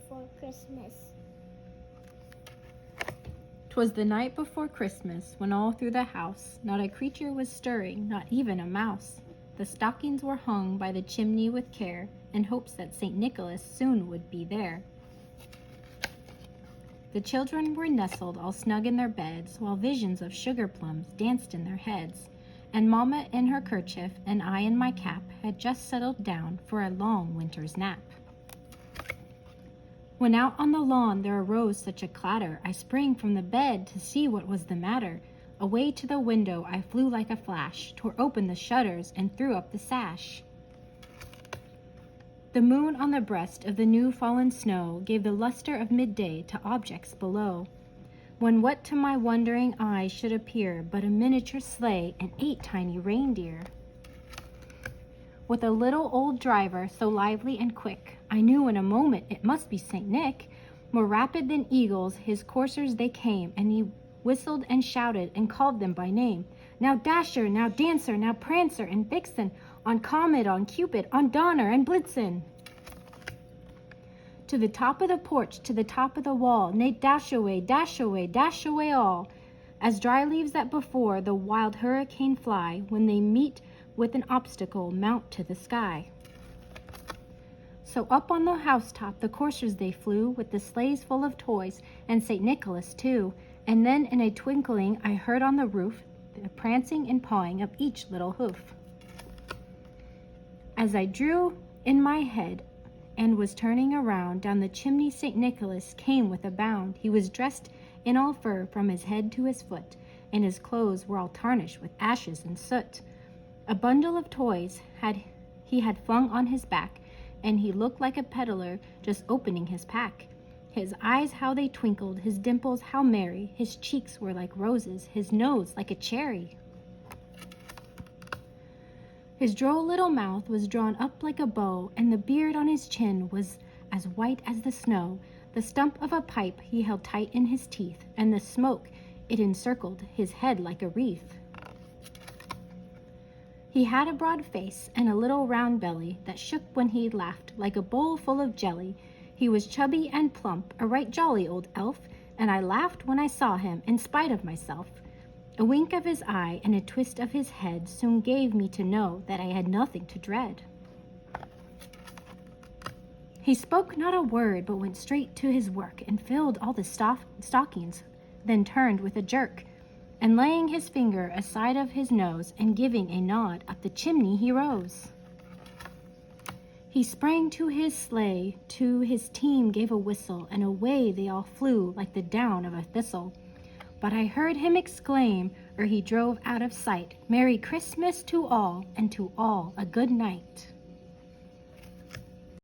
before Christmas. 'Twas the night before Christmas, when all through the house not a creature was stirring, not even a mouse. The stockings were hung by the chimney with care, in hopes that St. Nicholas soon would be there. The children were nestled all snug in their beds, while visions of sugar plums danced in their heads. And Mamma in her kerchief, and I in my cap, had just settled down for a long winter's nap. When out on the lawn there arose such a clatter, I sprang from the bed to see what was the matter. Away to the window I flew like a flash, tore open the shutters and threw up the sash. The moon on the breast of the new fallen snow gave the luster of midday to objects below, when what to my wondering eyes should appear but a miniature sleigh and 8 tiny reindeer. With a little old driver so lively and quick, I knew in a moment it must be St. Nick. More rapid than eagles his coursers they came, and he whistled and shouted and called them by name. Now Dasher, now Dancer, now Prancer and Vixen, on Comet, on Cupid, on Donner and Blitzen. To the top of the porch, to the top of the wall, nay, dash away, dash away, dash away all, as dry leaves that before the wild hurricane fly, when they meet with an obstacle, mount to the sky. So up on the housetop the coursers they flew, with the sleighs full of toys, and St. Nicholas too. And then in a twinkling I heard on the roof the prancing and pawing of each little hoof. As I drew in my head and was turning around, down the chimney St. Nicholas came with a bound. He was dressed in all fur from his head to his foot, and his clothes were all tarnished with ashes and soot. A bundle of toys he had flung on his back, and he looked like a peddler just opening his pack. His eyes how they twinkled, his dimples how merry, his cheeks were like roses, his nose like a cherry. His droll little mouth was drawn up like a bow, and the beard on his chin was as white as the snow. The stump of a pipe he held tight in his teeth, and the smoke it encircled his head like a wreath. He had a broad face and a little round belly that shook when he laughed like a bowl full of jelly. He was chubby and plump, a right jolly old elf, and I laughed when I saw him in spite of myself. A wink of his eye and a twist of his head soon gave me to know that I had nothing to dread. He spoke not a word, but went straight to his work and filled all the stockings, then turned with a jerk, and laying his finger aside of his nose and giving a nod, up the chimney he rose. He sprang to his sleigh, to his team gave a whistle, and away they all flew like the down of a thistle. But I heard him exclaim, ere he drove out of sight, "Merry Christmas to all, and to all a good night."